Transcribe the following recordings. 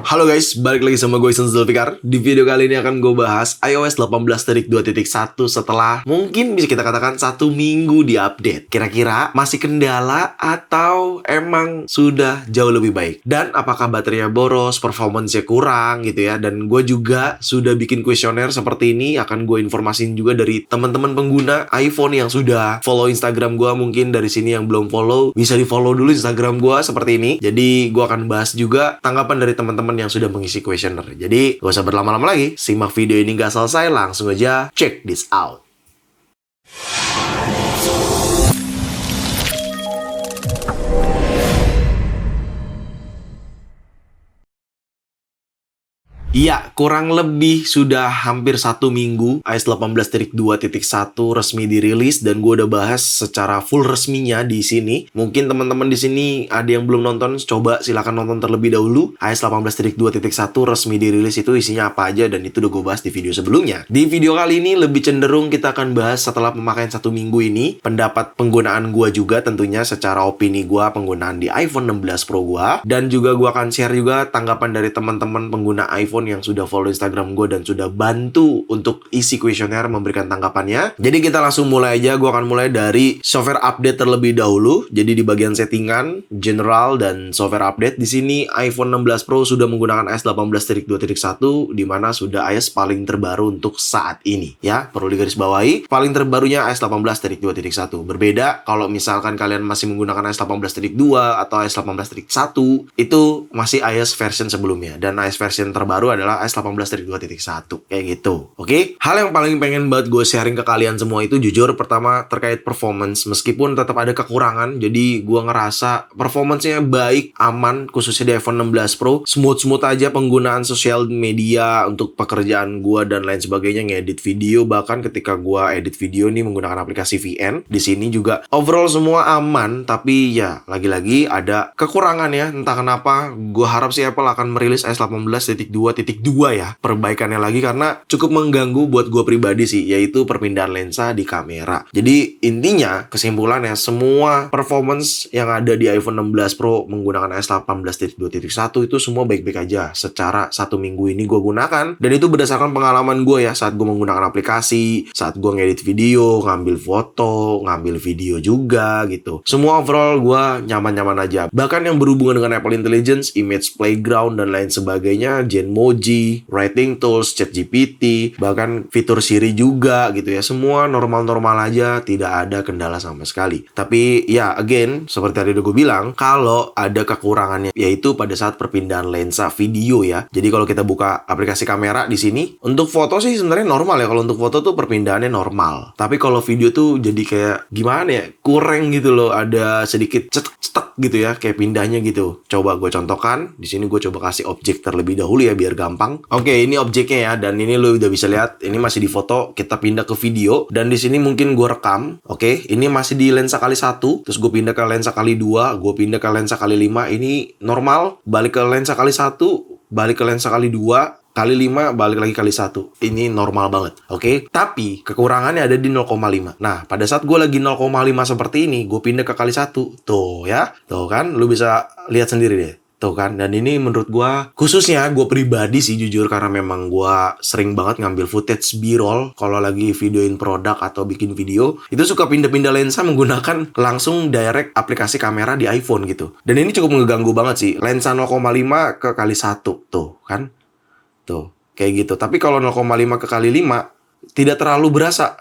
Halo guys, balik lagi sama gue Isan Zulfikar. Di video kali ini akan gue bahas iOS 18.2.1 setelah mungkin bisa kita katakan 1 minggu di update. Kira-kira masih kendala atau emang sudah jauh lebih baik? Dan apakah baterainya boros, performance-nya kurang gitu ya. Dan gue juga sudah bikin kuesioner seperti ini. Akan gue informasiin juga dari teman-teman pengguna iPhone yang sudah follow Instagram gue. Mungkin dari sini yang belum follow, bisa di follow dulu Instagram gue seperti ini. Jadi gue akan bahas juga tanggapan dari teman-teman yang sudah mengisi kuesioner. Jadi gak usah berlama-lama lagi, simak video ini gak selesai, langsung aja check this out. Iya, kurang lebih sudah hampir 1 minggu iOS 18.2.1 resmi dirilis dan gue udah bahas secara full resminya di sini. Mungkin teman-teman di sini ada yang belum nonton, coba silakan nonton terlebih dahulu. iOS 18.2.1 resmi dirilis itu isinya apa aja dan itu udah gue bahas di video sebelumnya. Di video kali ini lebih cenderung kita akan bahas setelah pemakaian 1 minggu ini, pendapat penggunaan gue juga tentunya secara opini gue penggunaan di iPhone 16 Pro gue, dan juga gue akan share juga tanggapan dari teman-teman pengguna iPhone yang sudah follow Instagram gue dan sudah bantu untuk isi kuesioner memberikan tanggapannya. Jadi kita langsung mulai aja. Gue akan mulai dari software update terlebih dahulu. Jadi di bagian settingan, general dan software update, di sini iPhone 16 Pro sudah menggunakan iOS 18.2.1 di mana sudah iOS paling terbaru untuk saat ini. Ya, perlu digarisbawahi, paling terbarunya iOS 18.2.1. Berbeda kalau misalkan kalian masih menggunakan iOS 18.2 atau iOS 18.1, itu masih iOS version sebelumnya, dan iOS version terbaru adalah iOS 18.2.1 kayak gitu. Oke? Hal yang paling pengen banget gue sharing ke kalian semua itu jujur pertama terkait performance, meskipun tetap ada kekurangan. Jadi gue ngerasa performance-nya baik, aman, khususnya di iPhone 16 Pro. Smooth-smooth aja penggunaan sosial media untuk pekerjaan gue dan lain sebagainya, ngedit video. Bahkan ketika gue edit video nih menggunakan aplikasi VN, di sini juga overall semua aman. Tapi ya lagi-lagi ada kekurangan ya, entah kenapa. Gue harap sih Apple akan merilis iOS 18.2.2 ya, perbaikannya lagi, karena cukup mengganggu buat gue pribadi sih, yaitu perpindahan lensa di kamera. Jadi intinya kesimpulannya semua performance yang ada di iPhone 16 Pro menggunakan iOS 18.2.1 itu semua baik-baik aja secara 1 minggu ini gue gunakan, dan itu berdasarkan pengalaman gue ya saat gue menggunakan aplikasi, saat gue ngedit video, ngambil foto, ngambil video juga gitu. Semua overall gue nyaman-nyaman aja. Bahkan yang berhubungan dengan Apple Intelligence, Image Playground dan lain sebagainya, Genmoji, Writing Tools, ChatGPT, bahkan fitur Siri juga gitu ya. Semua normal-normal aja, tidak ada kendala sama sekali. Tapi ya again, seperti tadi udah gue bilang, kalau ada kekurangannya yaitu pada saat perpindahan lensa video ya. Jadi kalau kita buka aplikasi kamera di sini, untuk foto sih sebenarnya normal ya. Kalau untuk foto tuh perpindahannya normal. Tapi kalau video tuh jadi kayak gimana ya? Kurang gitu loh, ada sedikit cetek gitu ya, kayak pindahnya gitu. Coba gue contohkan. Di sini gue coba kasih objek terlebih dahulu ya biar gampang. Oke, ini objeknya ya, dan ini lo udah bisa lihat. Ini masih di foto, kita pindah ke video, dan di sini mungkin gue rekam. Oke, ini masih di lensa kali 1, terus gue pindah ke lensa kali 2, gue pindah ke lensa kali 5. Ini normal, balik ke lensa kali 1, balik ke lensa kali 2, kali 5, balik lagi kali 1. Ini normal banget, oke? Tapi kekurangannya ada di 0,5. Nah, pada saat gue lagi 0,5 seperti ini, gue pindah ke kali 1. Tuh ya, tuh kan, lu bisa lihat sendiri deh. Tuh kan, dan ini menurut gue, khususnya gue pribadi sih jujur, karena memang gue sering banget ngambil footage B-roll kalau lagi videoin produk atau bikin video, itu suka pindah-pindah lensa menggunakan langsung direct aplikasi kamera di iPhone gitu. Dan ini cukup mengganggu banget sih, lensa 0,5 ke kali 1, tuh kan. Tuh, kayak gitu. Tapi kalau 0,5 ke kali 5 tidak terlalu berasa.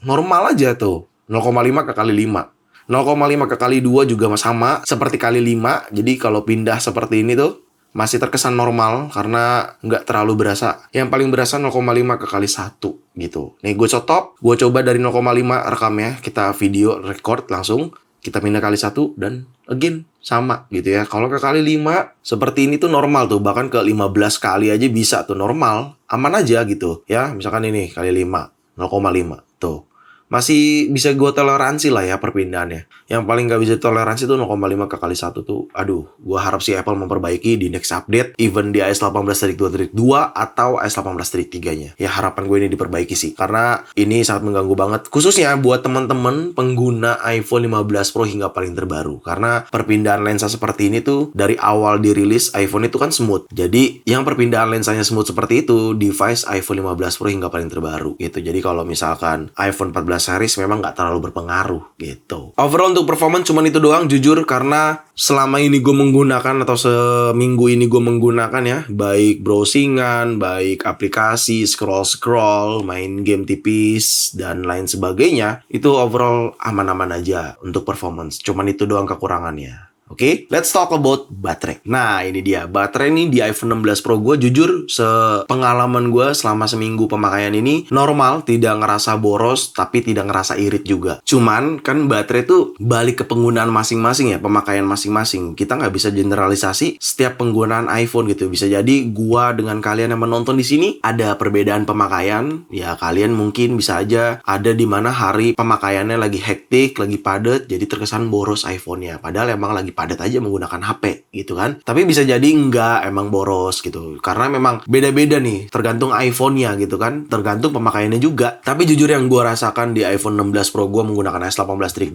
Normal aja tuh. 0,5 ke kali 5. 0,5 ke kali 2 juga sama seperti kali 5. Jadi kalau pindah seperti ini tuh masih terkesan normal karena nggak terlalu berasa. Yang paling berasa 0,5 ke kali 1 gitu. Nih gue gue coba dari 0,5 rekam ya. Kita video record langsung. Kita pindah kali 1 dan again sama gitu ya. Kalau ke kali 5 seperti ini tuh normal tuh. Bahkan ke 15 kali aja bisa tuh normal. Aman aja gitu ya. Misalkan ini kali 5, 0,5 tuh. masih bisa gue toleransi lah ya perpindahannya. Yang paling gak bisa toleransi tuh 0,5 kali 1 tuh. Aduh, gue harap si Apple memperbaiki di next update, even di iOS 18.2.2 atau iOS 18.3-nya. Ya harapan gue ini diperbaiki sih, karena ini sangat mengganggu banget, khususnya buat teman-teman pengguna iPhone 15 Pro hingga paling terbaru. Karena perpindahan lensa seperti ini tuh dari awal dirilis iPhone itu kan smooth. Jadi yang perpindahan lensanya smooth seperti itu, device iPhone 15 Pro hingga paling terbaru gitu. Jadi kalau misalkan iPhone 14 series memang nggak terlalu berpengaruh gitu. Overall untuk performance cuman itu doang, jujur, karena selama ini gue menggunakan atau seminggu ini gue menggunakan ya, baik browsingan, baik aplikasi, scroll-scroll, main game tipis, dan lain sebagainya, itu overall aman-aman aja untuk performance. Cuman itu doang kekurangannya. Oke, let's talk about baterai. Nah, ini dia. Baterai nih di iPhone 16 Pro gue, jujur, sepengalaman gue selama seminggu pemakaian ini normal, tidak ngerasa boros, tapi tidak ngerasa irit juga. Cuman, kan baterai tuh balik ke penggunaan masing-masing ya, pemakaian masing-masing. Kita nggak bisa generalisasi setiap penggunaan iPhone gitu. Bisa jadi gue dengan kalian yang menonton di sini ada perbedaan pemakaian. Ya, kalian mungkin bisa aja ada di mana hari pemakaiannya lagi hektik, lagi padat, jadi terkesan boros iPhone-nya. Padahal emang lagi padat aja menggunakan HP gitu kan. Tapi bisa jadi enggak, emang boros gitu. Karena memang beda-beda nih, tergantung iPhone-nya gitu kan. Tergantung pemakaiannya juga. Tapi jujur yang gue rasakan di iPhone 16 Pro gue menggunakan iOS 18.2.1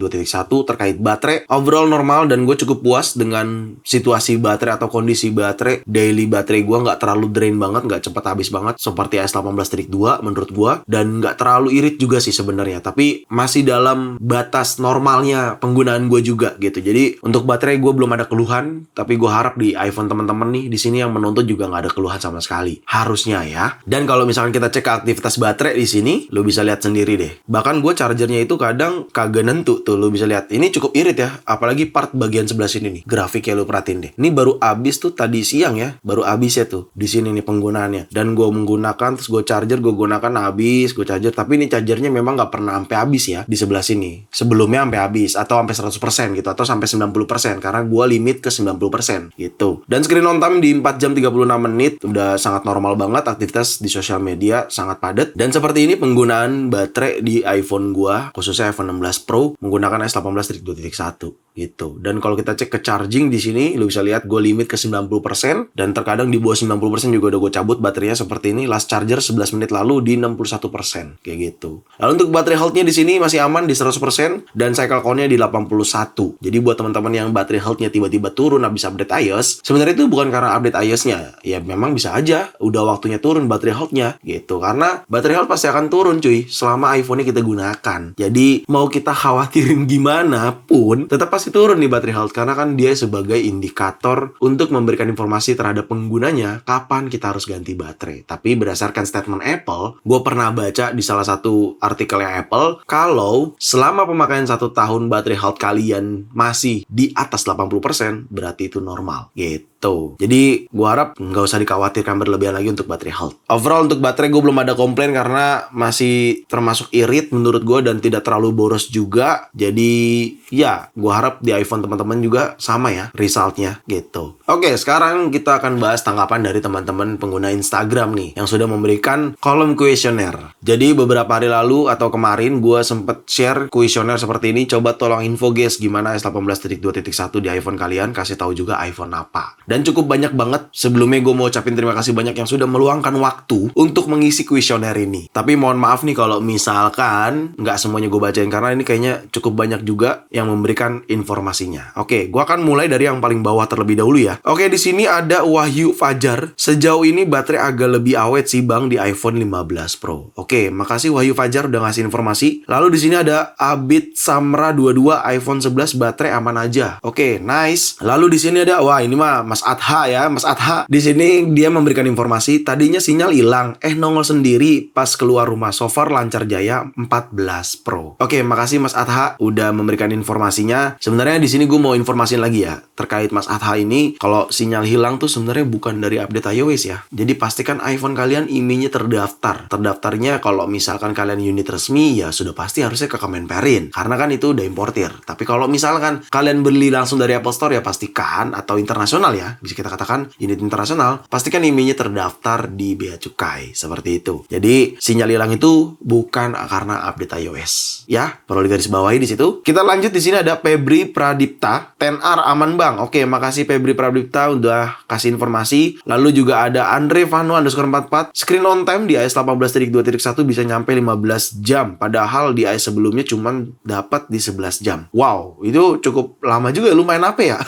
terkait baterai, overall normal dan gue cukup puas dengan situasi baterai atau kondisi baterai. Daily baterai gue nggak terlalu drain banget, nggak cepat habis banget seperti iOS 18.2 menurut gue. Dan nggak terlalu irit juga sih sebenarnya. Tapi masih dalam batas normalnya penggunaan gue juga gitu. Jadi untuk baterai gue belum ada keluhan, tapi gue harap di iPhone teman-teman nih di sini yang menonton juga nggak ada keluhan sama sekali. Harusnya ya. Dan kalau misalkan kita cek aktivitas baterai di sini, lo bisa lihat sendiri deh. Bahkan gue chargernya itu kadang kagak nentu tuh, lo bisa lihat. Ini cukup irit ya, apalagi part bagian sebelah sini nih. Grafiknya lo perhatiin deh. Ini baru abis tuh tadi siang ya, baru abis ya tuh. Di sini nih penggunaannya. Dan gue menggunakan, terus gue charger, gue gunakan habis, gue charger. Tapi ini chargernya memang nggak pernah sampai habis ya di sebelah sini. Sebelumnya sampai habis atau sampai 100% gitu, atau sampai 90%. Karena gue limit ke 90% gitu. Dan screen on time di 4 jam 36 menit udah sangat normal banget. Aktivitas di sosial media sangat padat. Dan seperti ini penggunaan baterai di iPhone gue, khususnya iPhone 16 Pro menggunakan iOS 18.2.1 gitu. Dan kalau kita cek ke charging di sini, lo bisa lihat gue limit ke 90% dan terkadang di bawah 90% juga udah gue cabut baterainya seperti ini. Last charger 11 menit lalu di 61% kayak gitu. Lalu untuk baterai health-nya di sini masih aman di 100% dan cycle count-nya di 81. Jadi buat teman-teman yang baterai health-nya tiba-tiba turun habis update iOS, sebenarnya itu bukan karena update iOS-nya. Ya memang bisa aja udah waktunya turun baterai health-nya gitu. Karena baterai health pasti akan turun cuy selama iPhone-nya kita gunakan. Jadi mau kita khawatirin gimana pun tetap pasti turun nih baterai health, karena kan dia sebagai indikator untuk memberikan informasi terhadap penggunanya kapan kita harus ganti baterai. Tapi berdasarkan statement Apple, gue pernah baca di salah satu artikelnya Apple, kalau selama pemakaian 1 tahun baterai health kalian masih di atas 80%, berarti itu normal gitu. Jadi gue harap nggak usah dikhawatirkan berlebihan lagi untuk baterai health. Overall untuk baterai gue belum ada komplain karena masih termasuk irit menurut gue dan tidak terlalu boros juga. Jadi ya gue harap di iPhone teman-teman juga sama ya resultnya gitu. Oke, sekarang kita akan bahas tanggapan dari teman-teman pengguna Instagram nih yang sudah memberikan kolom kuesioner. Jadi beberapa hari lalu atau kemarin gue sempet share kuesioner seperti ini. Coba tolong info guys gimana iOS 18.2.1 di iPhone kalian, kasih tahu juga iPhone apa. Dan cukup banyak banget. Sebelumnya gue mau ucapin terima kasih banyak yang sudah meluangkan waktu untuk mengisi kuesioner ini. Tapi mohon maaf nih kalau misalkan nggak semuanya gue bacain karena ini kayaknya cukup banyak juga yang memberikan informasinya. Oke, gue akan mulai dari yang paling bawah terlebih dahulu ya. Oke, di sini ada Wahyu Fajar. Sejauh ini baterai agak lebih awet sih bang di iPhone 15 Pro. Oke, makasih Wahyu Fajar udah ngasih informasi. Lalu di sini ada Abid Samra 22, iPhone 11 baterai aman aja. Oke, nice. Lalu di sini ada, wah ini mah Mas Adha ya, Mas Adha. Di sini dia memberikan informasi, tadinya sinyal hilang, nongol sendiri pas keluar rumah. So far lancar jaya 14 Pro. Oke, makasih Mas Adha udah memberikan informasinya. Sebenarnya di sini gue mau informasiin lagi ya terkait Mas Adha ini. Kalau sinyal hilang tuh sebenarnya bukan dari update iOS ya. Jadi pastikan iPhone kalian IMEI-nya terdaftar. Terdaftarnya kalau misalkan kalian unit resmi ya sudah pasti harusnya ke Kemenperin. Karena kan itu udah importir. Tapi kalau misalkan kalian beli langsung dari Apple Store ya pastikan, atau internasional ya, ya, bisa kita katakan unit internasional, pastikan IMEI-nya terdaftar di Bea Cukai, seperti itu. Jadi sinyal hilang itu bukan karena update iOS, ya, perlu digarisbawahi di situ. Kita lanjut, di sini ada Febri Pradipta, 10R aman bang. Oke, makasih Febri Pradipta udah kasih informasi. Lalu juga ada Andre Vano _44, screen on time di iOS 18.2.1 bisa nyampe 15 jam, padahal di iOS sebelumnya cuman dapat di 11 jam. Wow, itu cukup lama juga, lumayan apa ya?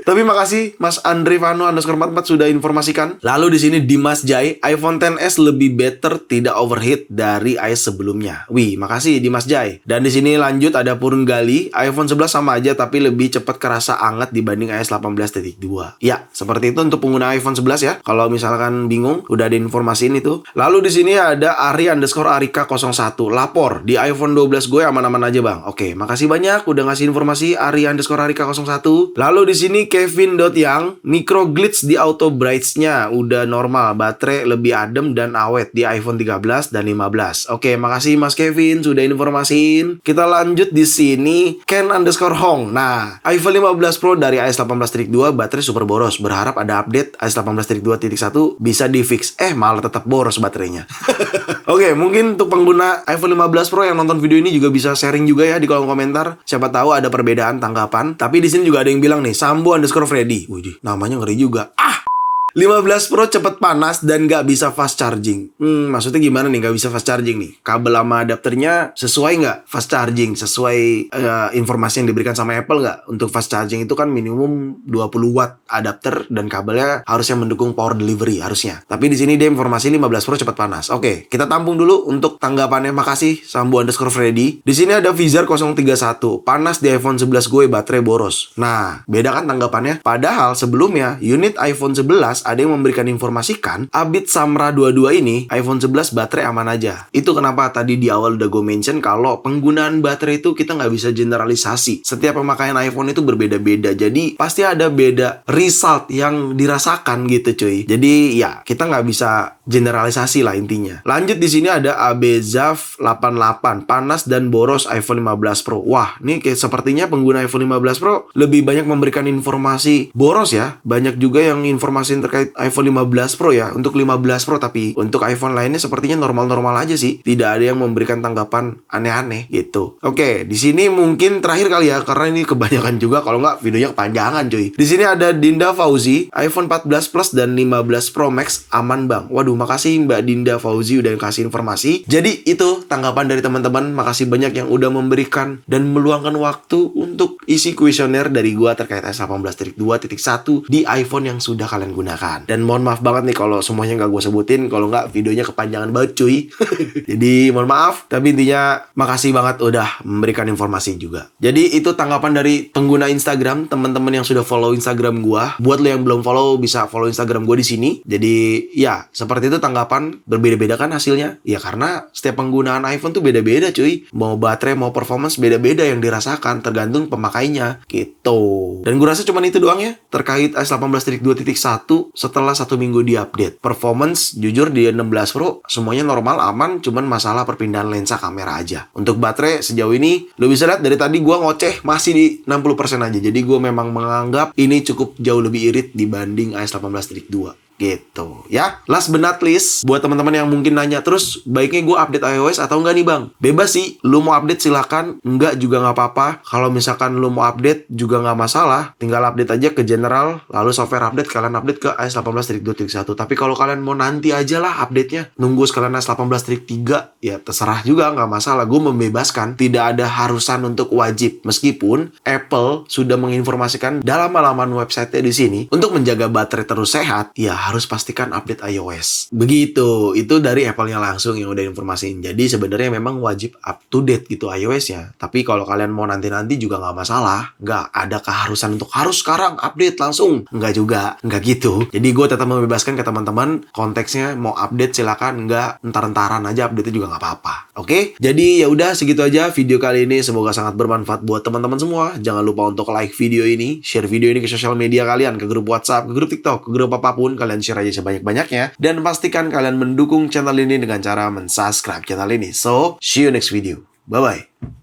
Tapi makasih Mas Andre Vano _44 sudah informasikan. Lalu di sini Dimas Jai, iPhone XS lebih better, tidak overheat dari iOS sebelumnya. Wih, makasih Dimas Jai. Dan di sini lanjut ada Purun Gali, iPhone 11 sama aja tapi lebih cepat kerasa anget dibanding iOS 18.2. Ya, seperti itu untuk pengguna iPhone 11 ya. Kalau misalkan bingung, udah ada informasiin itu. Lalu di sini ada Ari_Arika01, lapor di iPhone 12 gue aman-aman aja bang. Oke, makasih banyak udah ngasih informasi Ari_Arika01. Lalu di sini Kevin.Yang, micro glitch di auto brights-nya udah normal, baterai lebih adem dan awet di iPhone 13 dan 15. Oke, makasih Mas Kevin sudah informasiin. Kita lanjut di sini Ken_Hong. Nah, iPhone 15 Pro dari iOS 18.2 baterai super boros. Berharap ada update iOS 18.2.1 bisa di fix. Malah tetap boros baterainya. Oke, mungkin untuk pengguna iPhone 15 Pro yang nonton video ini juga bisa sharing juga ya di kolom komentar. Siapa tahu ada perbedaan tanggapan. Tapi di sini juga ada yang bilang nih, Sambo_Freddy. Wih, namanya ngeri juga. 15 Pro cepet panas dan nggak bisa fast charging. Maksudnya gimana nih nggak bisa fast charging nih? Kabel sama adapternya sesuai nggak fast charging? Sesuai informasi yang diberikan sama Apple nggak? Untuk fast charging itu kan minimum 20 watt adapter dan kabelnya harusnya mendukung power delivery harusnya. Tapi di sini dia informasi 15 Pro cepet panas. Oke, kita tampung dulu untuk tanggapannya. Makasih Sambo_Freddy. Di sini ada Vizar 031. Panas di iPhone 11 gue, baterai boros. Nah, beda kan tanggapannya? Padahal sebelumnya unit iPhone 11 ada yang memberikan informasikan Abid Samra 22 ini iPhone 11 baterai aman aja. Itu kenapa tadi di awal udah gue mention kalau penggunaan baterai itu kita nggak bisa generalisasi. Setiap pemakaian iPhone itu berbeda-beda. Jadi pasti ada beda result yang dirasakan gitu cuy. Jadi ya kita nggak bisa generalisasi lah intinya. Lanjut di sini ada Abezaf 88, panas dan boros iPhone 15 Pro. Wah, ini kayak sepertinya pengguna iPhone 15 Pro lebih banyak memberikan informasi boros ya. Banyak juga yang informasi terkait iPhone 15 Pro ya. Untuk 15 Pro, tapi untuk iPhone lainnya sepertinya normal-normal aja sih. Tidak ada yang memberikan tanggapan aneh-aneh gitu. Oke, di sini mungkin terakhir kali ya karena ini kebanyakan juga, kalau nggak videonya kepanjangan cuy. Di sini ada Dinda Fauzi, iPhone 14 Plus dan 15 Pro Max aman bang. Waduh, makasih Mbak Dinda Fauzi udah kasih informasi. Jadi itu tanggapan dari teman-teman. Makasih banyak yang udah memberikan dan meluangkan waktu untuk isi kuesioner dari gua terkait iOS 18.2.1 di iPhone yang sudah kalian gunakan. Dan mohon maaf banget nih kalau semuanya nggak gue sebutin, kalau nggak videonya kepanjangan banget cuy. Jadi mohon maaf, tapi intinya makasih banget udah memberikan informasi juga. Jadi itu tanggapan dari pengguna Instagram, teman-teman yang sudah follow Instagram gue. Buat lo yang belum follow, bisa follow Instagram gue di sini. Jadi ya seperti itu tanggapan, berbeda-beda kan hasilnya. Ya karena setiap penggunaan iPhone tuh beda-beda cuy. Mau baterai, mau performance beda-beda yang dirasakan tergantung pemakainya gitu. Dan gue rasa cuma itu doang ya terkait iOS 18.2.1 setelah 1 minggu diupdate. Performance jujur di 16 Pro semuanya normal, aman, cuman masalah perpindahan lensa kamera aja. Untuk baterai sejauh ini lo bisa lihat dari tadi gue ngoceh masih di 60% aja. Jadi gue memang menganggap ini cukup jauh lebih irit dibanding iOS 18.2 gitu ya. Last but not least, buat teman-teman yang mungkin nanya terus baiknya gue update iOS atau enggak nih bang, bebas sih. Lu mau update silakan, enggak juga nggak apa-apa. Kalau misalkan lu mau update juga nggak masalah, tinggal update aja ke general, lalu software update kalian update ke iOS 18.2.1. Tapi kalau kalian mau nanti aja lah update-nya, nunggu sekalian iOS 18.3 ya terserah juga, nggak masalah. Gue membebaskan, tidak ada harusan untuk wajib. Meskipun Apple sudah menginformasikan dalam halaman website-nya di sini untuk menjaga baterai terus sehat, ya harus pastikan update iOS. Begitu, itu dari Apple-nya langsung yang udah informasiin. Jadi sebenarnya memang wajib up to date gitu iOS-nya. Tapi kalau kalian mau nanti-nanti juga nggak masalah. Nggak ada keharusan untuk harus sekarang update langsung. Nggak juga, nggak gitu. Jadi gue tetap membebaskan ke teman-teman, konteksnya mau update silakan, nggak entar-entaran aja update juga nggak apa-apa. Oke? Jadi ya udah segitu aja video kali ini. Semoga sangat bermanfaat buat teman-teman semua. Jangan lupa untuk like video ini, share video ini ke sosial media kalian, ke grup WhatsApp, ke grup TikTok, ke grup apapun. Kalian share aja sebanyak-banyaknya. Dan pastikan kalian mendukung channel ini dengan cara mensubscribe channel ini. So, see you next video. Bye-bye.